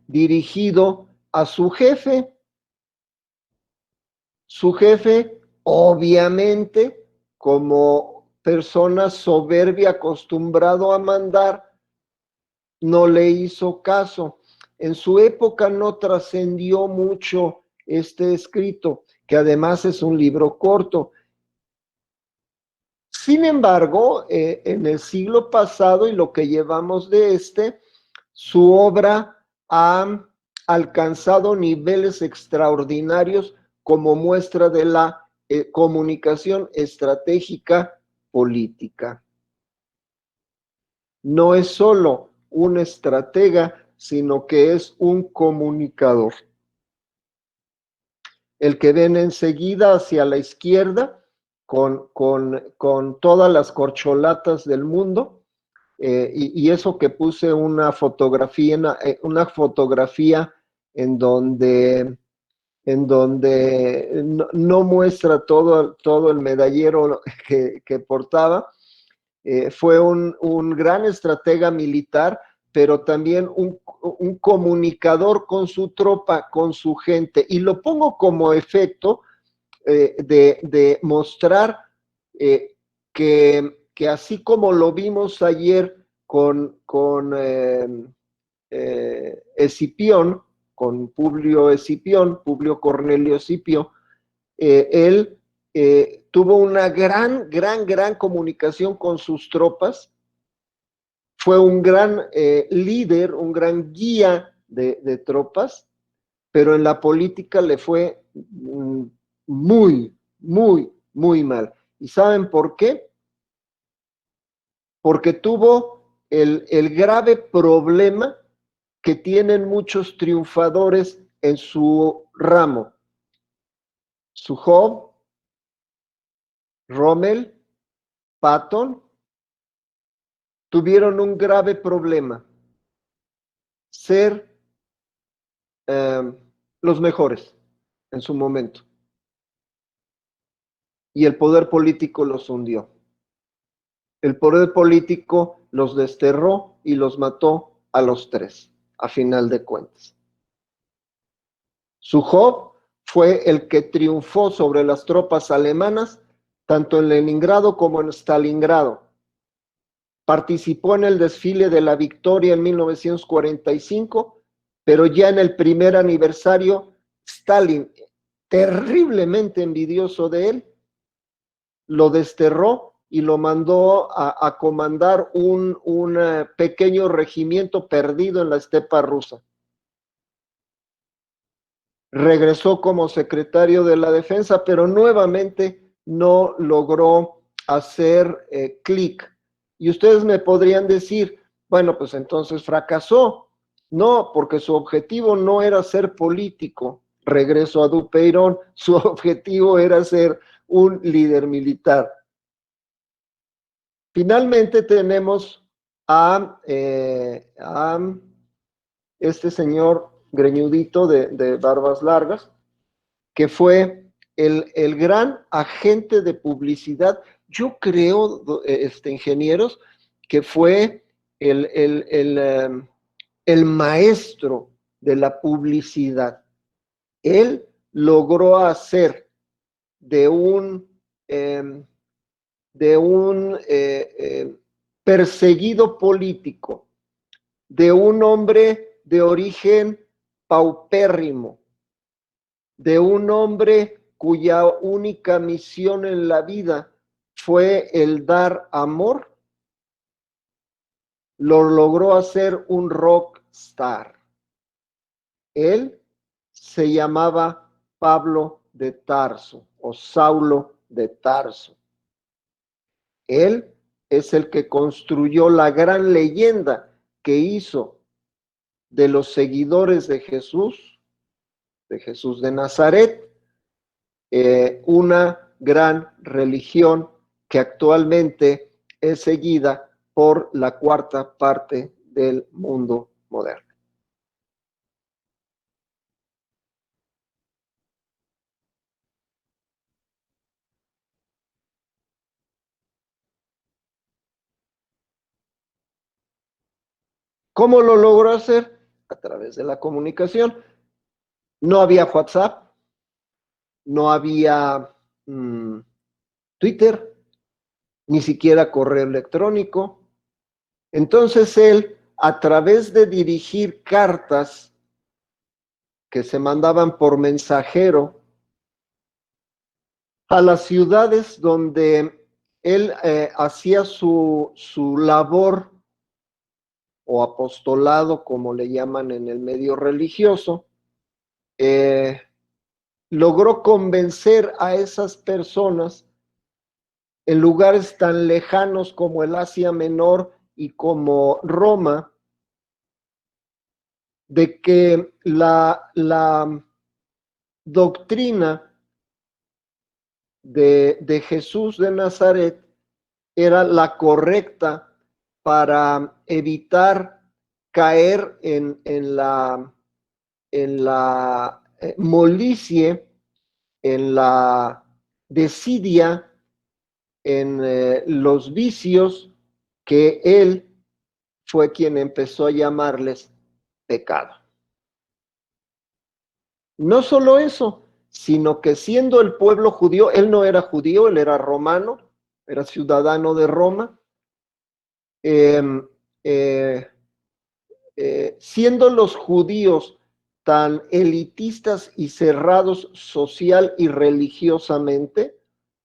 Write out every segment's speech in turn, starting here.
dirigido a su jefe. Su jefe, obviamente, como persona soberbia acostumbrado a mandar, no le hizo caso. En su época no trascendió mucho este escrito, que además es un libro corto. Sin embargo, en el siglo pasado y lo que llevamos de su obra ha alcanzado niveles extraordinarios como muestra de la comunicación estratégica política. No es solo un estratega, sino que es un comunicador. El que ven enseguida hacia la izquierda, con todas las corcholatas del mundo, y eso que puse una fotografía en donde no muestra todo el medallero que portaba. Fue un gran estratega militar, pero también un comunicador con su tropa, con su gente. Y lo pongo como efecto de mostrar que así como lo vimos ayer con Escipión, con Publio Escipión, Publio Cornelio Escipio, él tuvo una gran comunicación con sus tropas, fue un gran líder, un gran guía de tropas, pero en la política le fue muy mal. ¿Y saben por qué? Porque tuvo el grave problema que tienen muchos triunfadores en su ramo. Sujob, Rommel, Patton, tuvieron un grave problema: ser los mejores en su momento. Y el poder político los hundió. El poder político los desterró y los mató a los tres, a final de cuentas. Sujob fue el que triunfó sobre las tropas alemanas, tanto en Leningrado como en Stalingrado. Participó en el desfile de la victoria en 1945, pero ya en el primer aniversario, Stalin, terriblemente envidioso de él, lo desterró y lo mandó a comandar un pequeño regimiento perdido en la estepa rusa. Regresó como secretario de la defensa, pero nuevamente no logró hacer clic. Y ustedes me podrían decir, bueno, pues entonces fracasó. No, porque su objetivo no era ser político. Regreso a Dupeirón, su objetivo era ser un líder militar. Finalmente tenemos a este señor greñudito de barbas largas, que fue el gran agente de publicidad. Yo creo, ingenieros, que fue el maestro de la publicidad. Él logró hacer de eh, un perseguido político, de un hombre de origen paupérrimo, de un hombre cuya única misión en la vida fue el dar amor, lo logró hacer un rock star. Él se llamaba Pablo de Tarso o Saulo de Tarso. Él es el que construyó la gran leyenda que hizo de los seguidores de Jesús de Nazaret, una gran religión que actualmente es seguida por la cuarta parte del mundo moderno. ¿Cómo lo logró hacer? a través de la comunicación. No había WhatsApp, no había Twitter, ni siquiera correo electrónico. Entonces él, a través de dirigir cartas que se mandaban por mensajero a las ciudades donde él hacía su labor o apostolado, como le llaman en el medio religioso, logró convencer a esas personas en lugares tan lejanos como el Asia Menor y como Roma, de que la doctrina de Jesús de Nazaret era la correcta para evitar caer en la molicie, en la desidia, en los vicios que él fue quien empezó a llamarles pecado. No solo eso, sino que siendo el pueblo judío, él no era judío, él era romano, era ciudadano de Roma, eh, siendo los judíos tan elitistas y cerrados social y religiosamente,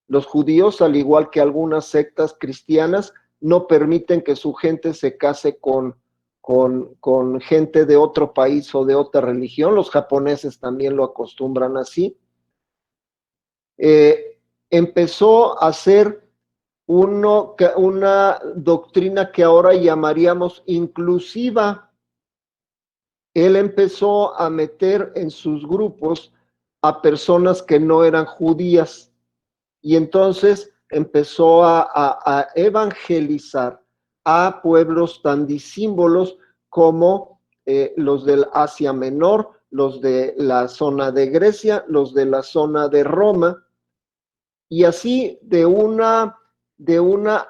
los judíos, al igual que algunas sectas cristianas, no permiten que su gente se case con gente de otro país o de otra religión. Los japoneses también lo acostumbran así. Empezó a ser una doctrina que ahora llamaríamos inclusiva. Él empezó a meter en sus grupos a personas que no eran judías y entonces empezó a evangelizar a pueblos tan disímbolos como los del Asia Menor, los de la zona de Grecia, los de la zona de Roma, y así de una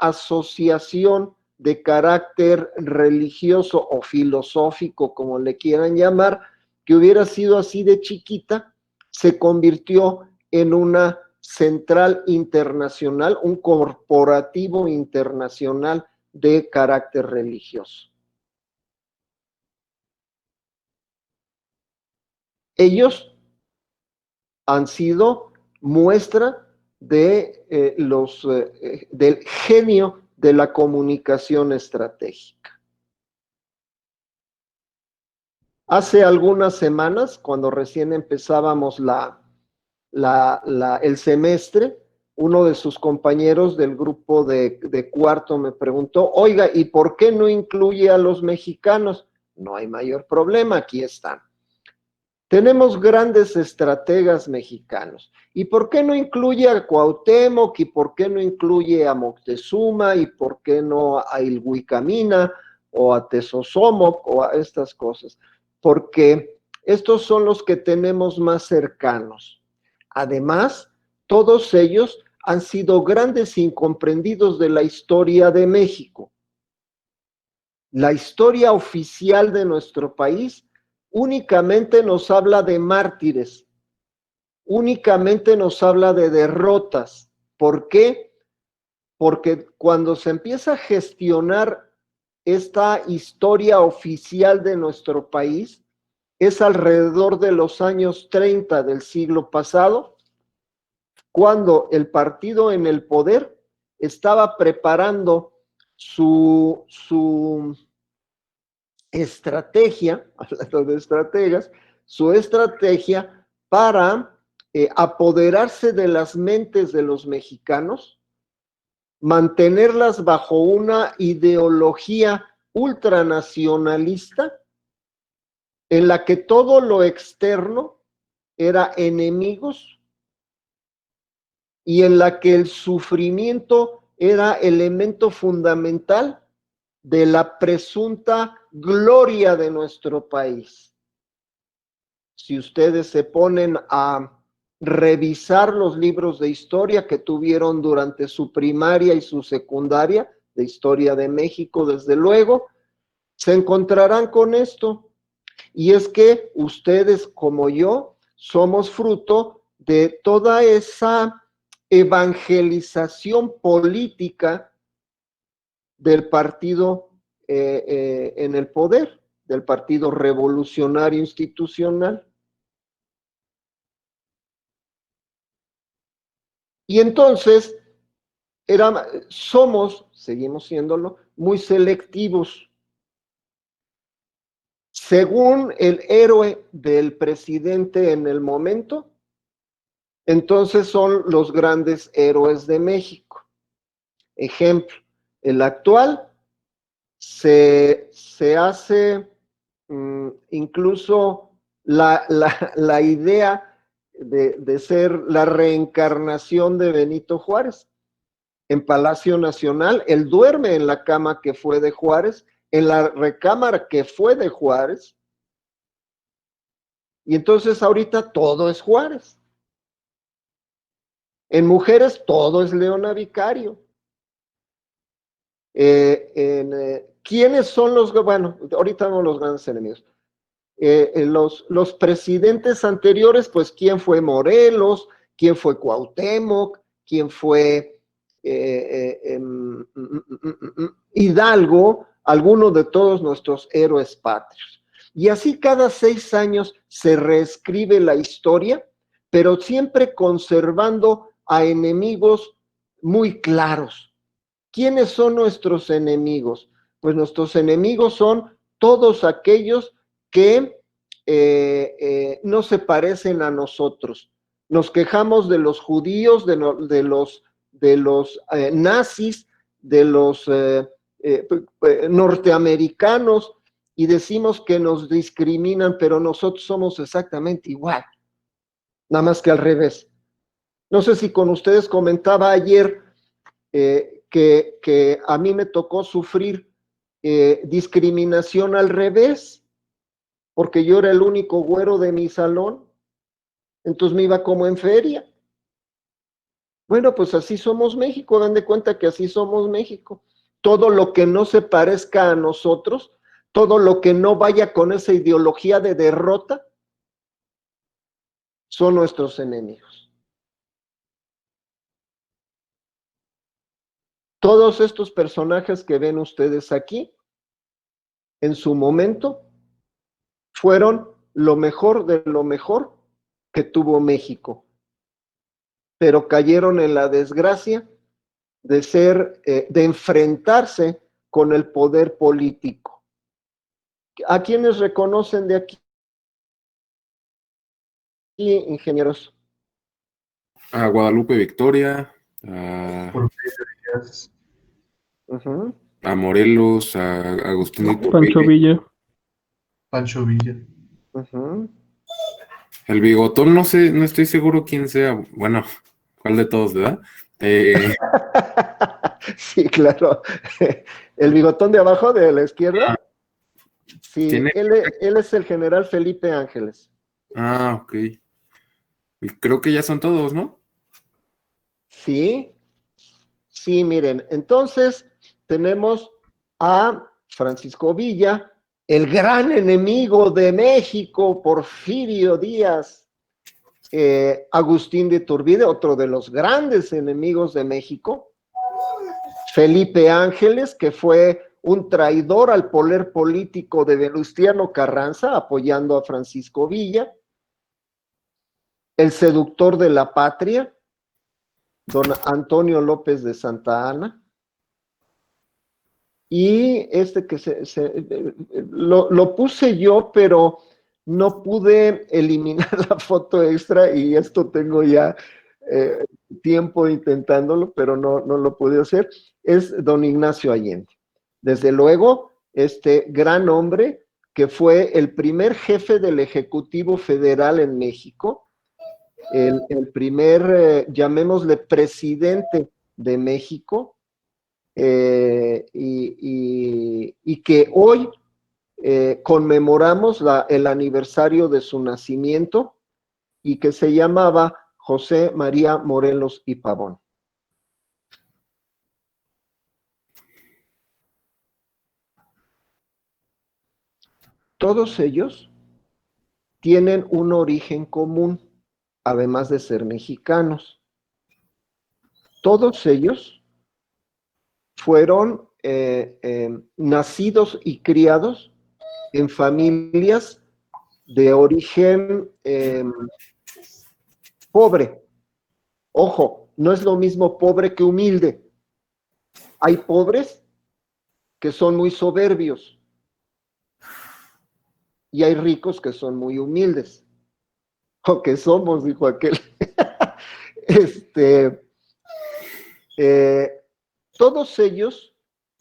asociación de carácter religioso o filosófico, como le quieran llamar, que hubiera sido así de chiquita, se convirtió en una central internacional, un corporativo internacional de carácter religioso. Ellos han sido muestra del genio de la comunicación estratégica. Hace algunas semanas, cuando recién empezábamos el semestre, uno de sus compañeros del grupo de cuarto me preguntó, oiga, ¿y por qué no incluye a los mexicanos? No hay mayor problema, aquí están. Tenemos grandes estrategas mexicanos. ¿Y por qué no incluye a Cuauhtémoc? ¿Y por qué no incluye a Moctezuma? ¿Y por qué no a Ilhuicamina o a Tezosomoc o a estas cosas? Porque estos son los que tenemos más cercanos. Además, todos ellos han sido grandes incomprendidos de la historia de México. La historia oficial de nuestro país únicamente nos habla de mártires, únicamente nos habla de derrotas. ¿Por qué? Porque cuando se empieza a gestionar esta historia oficial de nuestro país, es alrededor de los años 30 del siglo pasado, cuando el partido en el poder estaba preparando su estrategia, hablando de estrategas, su estrategia para apoderarse de las mentes de los mexicanos, mantenerlas bajo una ideología ultranacionalista en la que todo lo externo era enemigos y en la que el sufrimiento era elemento fundamental de la presunta gloria de nuestro país. Si ustedes se ponen a revisar los libros de historia que tuvieron durante su primaria y su secundaria, de historia de México, desde luego, se encontrarán con esto. Y es que ustedes como yo somos fruto de toda esa evangelización política del partido en el poder, del Partido Revolucionario Institucional. Y entonces seguimos siéndolo, muy selectivos. Según el héroe del presidente en el momento, entonces son los grandes héroes de México. Ejemplo, el actual se hace incluso la idea de ser la reencarnación de Benito Juárez. En Palacio Nacional, él duerme en la cama que fue de Juárez, en la recámara que fue de Juárez, y entonces ahorita todo es Juárez. En mujeres todo es Leona Vicario. ¿Quiénes son bueno, ahorita no los grandes enemigos? Los presidentes anteriores, pues, ¿quién fue Morelos? ¿Quién fue Cuauhtémoc? ¿Quién fue Hidalgo? Alguno de todos nuestros héroes patrios. Y así cada 6 años se reescribe la historia, pero siempre conservando a enemigos muy claros. ¿Quiénes son nuestros enemigos? Pues nuestros enemigos son todos aquellos que no se parecen a nosotros. Nos quejamos de los judíos, de los nazis, de los norteamericanos, y decimos que nos discriminan, pero nosotros somos exactamente igual, nada más que al revés. No sé si con ustedes comentaba ayer que a mí me tocó sufrir discriminación al revés, porque yo era el único güero de mi salón, entonces me iba como en feria. Bueno, pues así somos México, dan de cuenta que así somos México. Todo lo que no se parezca a nosotros, todo lo que no vaya con esa ideología de derrota, son nuestros enemigos. Todos estos personajes que ven ustedes aquí, en su momento, fueron lo mejor de lo mejor que tuvo México, pero cayeron en la desgracia de enfrentarse con el poder político. ¿A quiénes reconocen de aquí, ingenieros? A Guadalupe Victoria, a, Uh-huh. a Morelos, a Agustín de Pancho Iturbide. Villa. Pancho Villa. Uh-huh. El bigotón, no sé, no estoy seguro quién sea. Bueno, ¿cuál de todos, verdad? Sí, claro. El bigotón de abajo de la izquierda. Sí, tiene. él es el general Felipe Ángeles. Ah, ok. Y creo que ya son todos, ¿no? Sí, sí, miren, entonces tenemos a Francisco Villa, el gran enemigo de México, Porfirio Díaz, Agustín de Iturbide, otro de los grandes enemigos de México, Felipe Ángeles, que fue un traidor al poder político de Venustiano Carranza, apoyando a Francisco Villa, el seductor de la patria, don Antonio López de Santa Anna, y este que lo puse yo, pero no pude eliminar la foto extra, y esto tengo ya tiempo intentándolo, pero no lo pude hacer. Es don Ignacio Allende. Desde luego, este gran hombre que fue el primer jefe del Ejecutivo Federal en México, el primer, llamémosle, presidente de México, y que hoy conmemoramos el aniversario de su nacimiento, y que se llamaba José María Morelos y Pavón. Todos ellos tienen un origen común, además de ser mexicanos. Todos ellos fueron nacidos y criados en familias de origen pobre. Ojo, no es lo mismo pobre que humilde. Hay pobres que son muy soberbios y hay ricos que son muy humildes. O que somos, dijo aquel. Todos ellos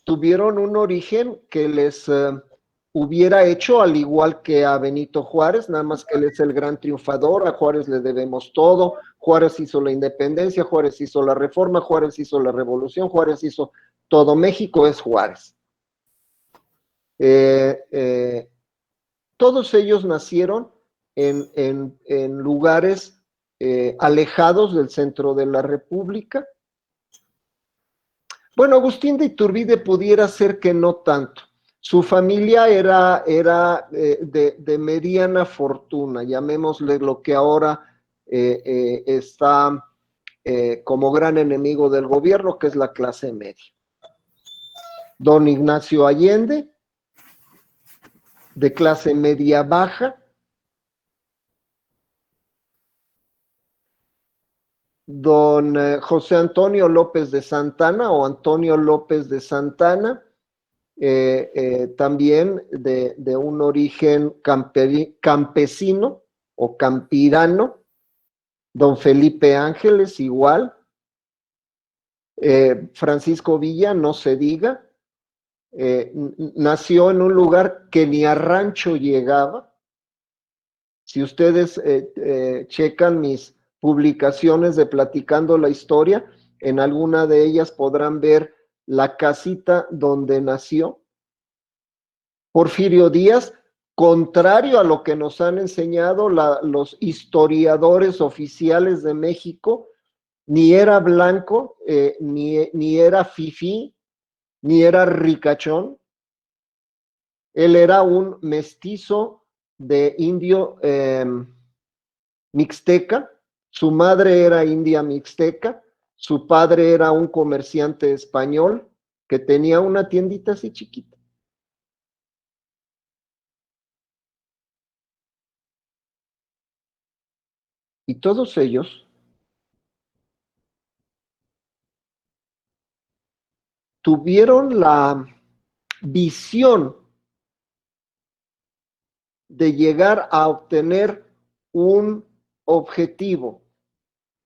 tuvieron un origen que les hubiera hecho, al igual que a Benito Juárez, nada más que él es el gran triunfador, a Juárez le debemos todo, Juárez hizo la independencia, Juárez hizo la reforma, Juárez hizo la revolución, Juárez hizo todo, México es Juárez. Todos ellos nacieron en lugares alejados del centro de la República. Bueno, Agustín de Iturbide pudiera ser que no tanto. Su familia era de mediana fortuna, llamémosle lo que ahora está como gran enemigo del gobierno, que es la clase media. Don Ignacio Allende, de clase media baja. Don José Antonio López de Santana o Antonio López de Santana, también de un origen campesino o campirano. Don Felipe Ángeles igual. Francisco Villa, no se diga. Nació en un lugar que ni a rancho llegaba. Si ustedes checan mis publicaciones de Platicando la Historia, en alguna de ellas podrán ver la casita donde nació. Porfirio Díaz, contrario a lo que nos han enseñado los historiadores oficiales de México, ni era blanco, ni era fifí, ni era ricachón. Él era un mestizo de indio mixteca. Su madre era india mixteca, su padre era un comerciante español que tenía una tiendita así chiquita. Y todos ellos tuvieron la visión de llegar a obtener un objetivo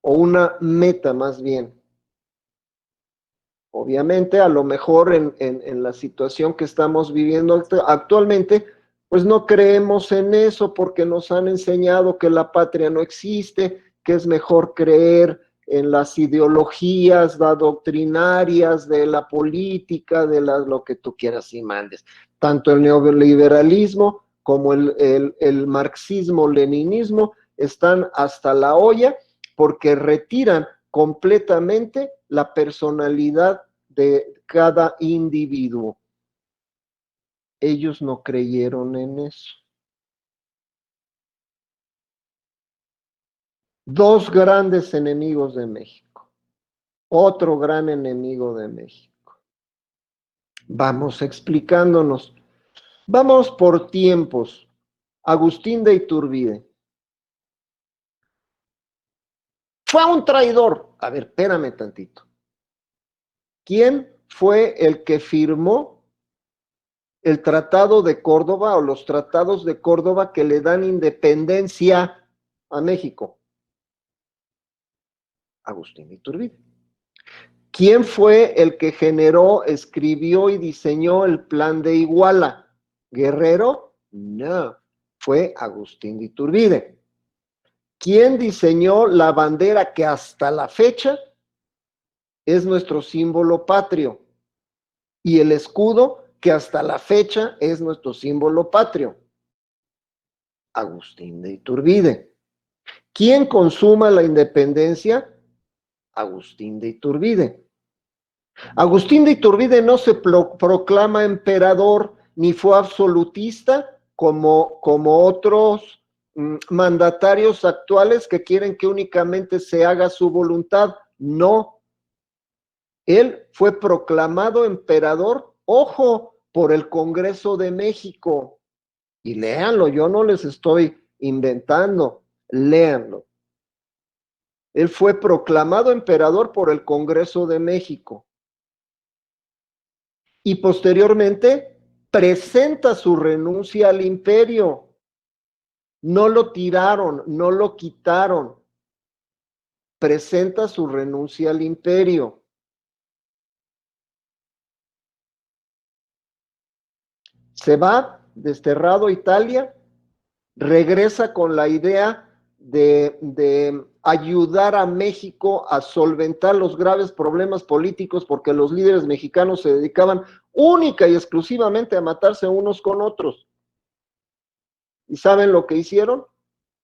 o una meta más bien. Obviamente, a lo mejor en la situación que estamos viviendo actualmente, pues no creemos en eso porque nos han enseñado que la patria no existe, que es mejor creer en las ideologías doctrinarias de la política, de lo que tú quieras y mandes. Tanto el neoliberalismo como el marxismo-leninismo están hasta la olla porque retiran completamente la personalidad de cada individuo. Ellos no creyeron en eso. Dos grandes enemigos de México. Otro gran enemigo de México. Vamos explicándonos. Vamos por tiempos. Agustín de Iturbide. Fue un traidor. A ver, espérame tantito. ¿Quién fue el que firmó el Tratado de Córdoba o los tratados de Córdoba que le dan independencia a México? Agustín de Iturbide. ¿Quién fue el que generó, escribió y diseñó el Plan de Iguala? ¿Guerrero? No, fue Agustín de Iturbide. ¿Quién diseñó la bandera que hasta la fecha es nuestro símbolo patrio? Y el escudo que hasta la fecha es nuestro símbolo patrio. Agustín de Iturbide. ¿Quién consuma la independencia? Agustín de Iturbide. Agustín de Iturbide no se proclama emperador ni fue absolutista como otros mandatarios actuales que quieren que únicamente se haga su voluntad. No, él fue proclamado emperador, ojo, por el Congreso de México. Y léanlo, yo no les estoy inventando, léanlo. Él fue proclamado emperador por el Congreso de México. Y posteriormente presenta su renuncia al imperio. No lo tiraron, no lo quitaron. Presenta su renuncia al imperio. Se va desterrado a Italia, regresa con la idea de ayudar a México a solventar los graves problemas políticos porque los líderes mexicanos se dedicaban única y exclusivamente a matarse unos con otros. ¿Y saben lo que hicieron?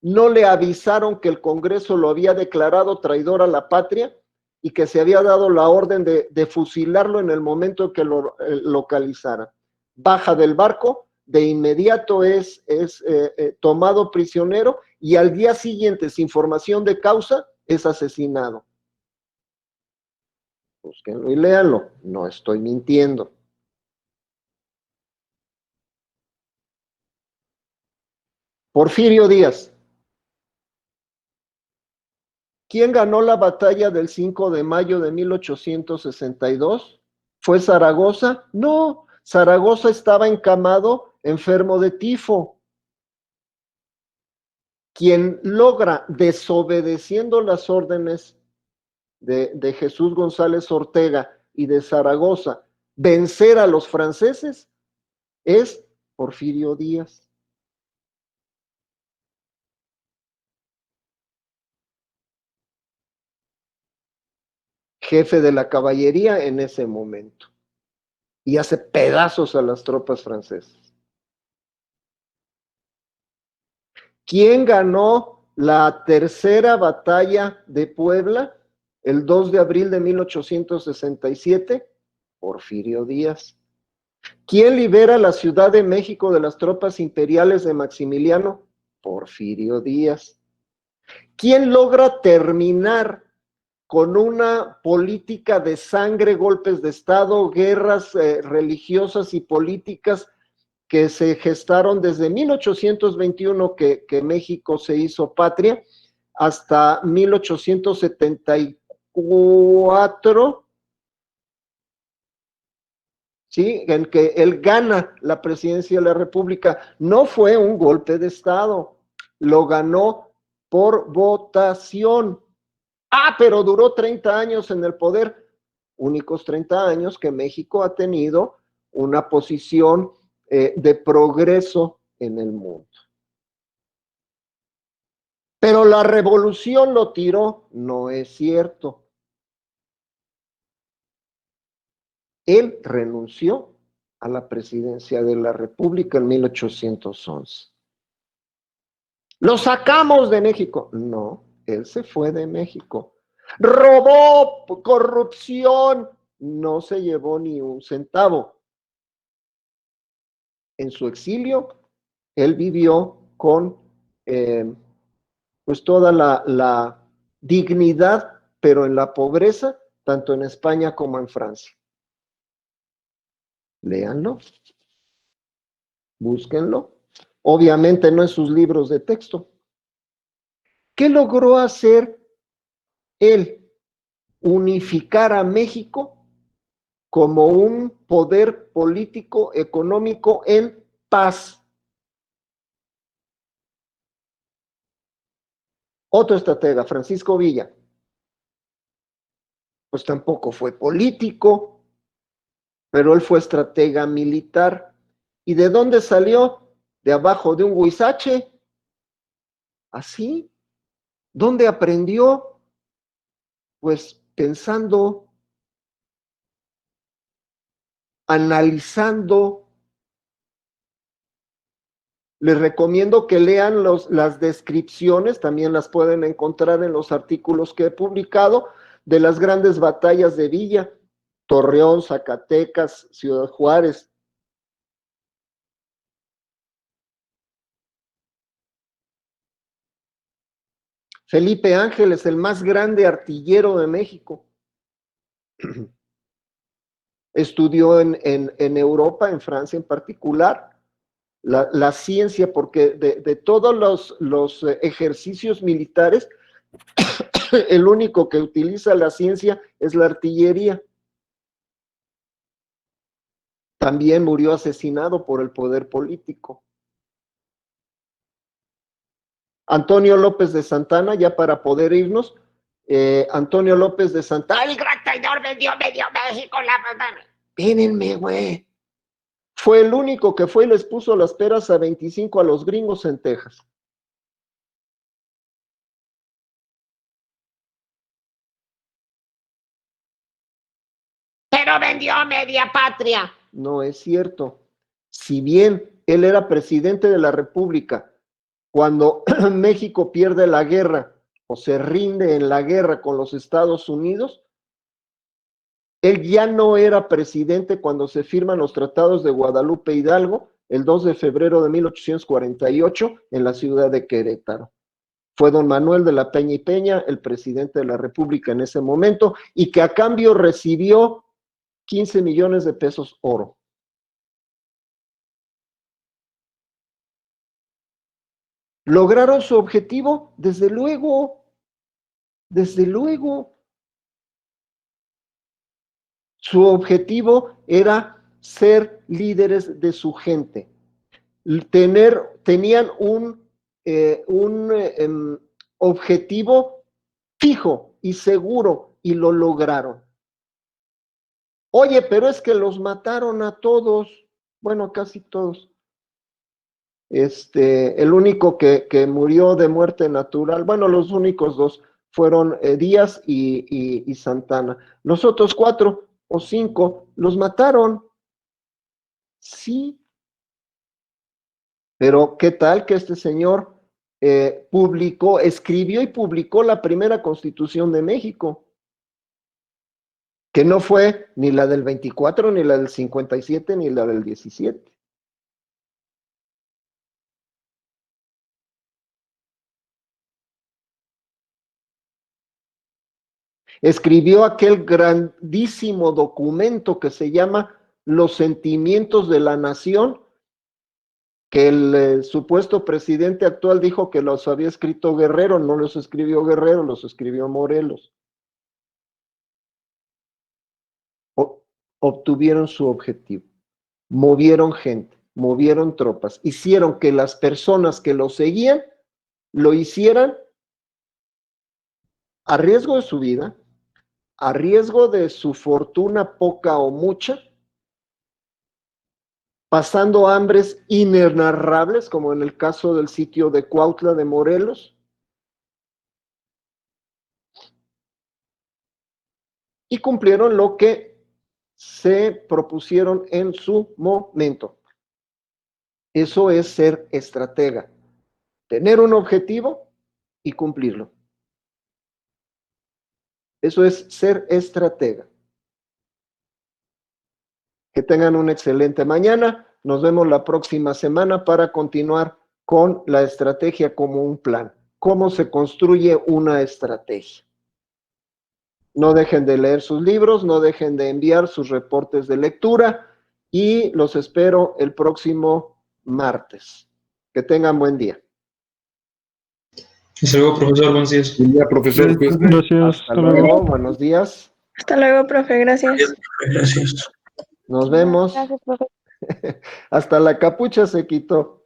No le avisaron que el Congreso lo había declarado traidor a la patria y que se había dado la orden de fusilarlo en el momento que lo localizara. Baja del barco, de inmediato es tomado prisionero y al día siguiente, sin formación de causa, es asesinado. Búsquenlo y léanlo, no estoy mintiendo. Porfirio Díaz. ¿Quién ganó la batalla del 5 de mayo de 1862? ¿Fue Zaragoza? No, Zaragoza estaba encamado, enfermo de tifo. Quien logra, desobedeciendo las órdenes de Jesús González Ortega y de Zaragoza, vencer a los franceses, es Porfirio Díaz. Jefe de la caballería en ese momento, y hace pedazos a las tropas francesas. ¿Quién ganó la tercera batalla de Puebla el 2 de abril de 1867? Porfirio Díaz. ¿Quién libera la Ciudad de México de las tropas imperiales de Maximiliano? Porfirio Díaz. ¿Quién logra terminar con una política de sangre, golpes de Estado, guerras religiosas y políticas que se gestaron desde 1821 que México se hizo patria hasta 1874, ¿sí? En que él gana la presidencia de la República? No fue un golpe de Estado, lo ganó por votación. Pero duró 30 años en el poder, únicos 30 años que México ha tenido una posición de progreso en el mundo. Pero la revolución lo tiró, no es cierto. Él renunció a la presidencia de la República en 1811. ¿Lo sacamos de México? No, él se fue de México. ¿Robó? ¿Corrupción? No se llevó ni un centavo. En su exilio, él vivió con pues toda la dignidad, pero en la pobreza, tanto en España como en Francia. Léanlo, búsquenlo, obviamente no en sus libros de texto. ¿Qué logró hacer él? Unificar a México como un poder político, económico en paz. Otro estratega, Francisco Villa, pues tampoco fue político, pero él fue estratega militar. ¿Y de dónde salió? De abajo de un huizache. Así. ¿Dónde aprendió? Pues pensando, analizando. Les recomiendo que lean las descripciones, también las pueden encontrar en los artículos que he publicado, de las grandes batallas de Villa, Torreón, Zacatecas, Ciudad Juárez. Felipe Ángeles, el más grande artillero de México. Estudió en Europa, en Francia en particular, la ciencia, porque de todos los ejercicios militares, el único que utiliza la ciencia es la artillería. También murió asesinado por el poder político. Antonio López de Santana, ya para poder irnos, Antonio López de Santana, el gran traidor vendió medio México, Espérenme, güey. Fue el único que fue y les puso las peras a 25 a los gringos en Texas. Pero vendió media patria. No es cierto. Si bien él era presidente de la República, cuando México pierde la guerra o se rinde en la guerra con los Estados Unidos, él ya no era presidente cuando se firman los tratados de Guadalupe Hidalgo el 2 de febrero de 1848 en la ciudad de Querétaro. Fue don Manuel de la Peña y Peña, el presidente de la República en ese momento, y que a cambio recibió 15 millones de pesos oro. ¿Lograron su objetivo? Desde luego, desde luego. Su objetivo era ser líderes de su gente. Tenían un objetivo fijo y seguro y lo lograron. Oye, pero es que los mataron a todos, bueno, casi todos. El único que murió de muerte natural, bueno, los únicos dos fueron Díaz y Santana. Los otros 4 o 5 los mataron. Sí. Pero ¿qué tal que este señor escribió y publicó la primera Constitución de México? Que no fue ni la del 24, ni la del 57, ni la del 17. Escribió aquel grandísimo documento que se llama Los Sentimientos de la Nación, que el supuesto presidente actual dijo que los había escrito Guerrero. No los escribió Guerrero, los escribió Morelos. Obtuvieron su objetivo, movieron gente, movieron tropas, hicieron que las personas que lo seguían lo hicieran a riesgo de su vida, a riesgo de su fortuna poca o mucha, pasando hambres inenarrables, como en el caso del sitio de Cuautla de Morelos, y cumplieron lo que se propusieron en su momento. Eso es ser estratega, tener un objetivo y cumplirlo. Eso es ser estratega. Que tengan una excelente mañana. Nos vemos la próxima semana para continuar con la estrategia como un plan. ¿Cómo se construye una estrategia? No dejen de leer sus libros, no dejen de enviar sus reportes de lectura y los espero el próximo martes. Que tengan buen día. Hasta luego, profesor. Buenos días. Buen día, profesor. Gracias. Hasta luego. Buenos días. Hasta luego, profe. Gracias. Gracias. Nos vemos. Gracias, profe. Hasta la capucha se quitó.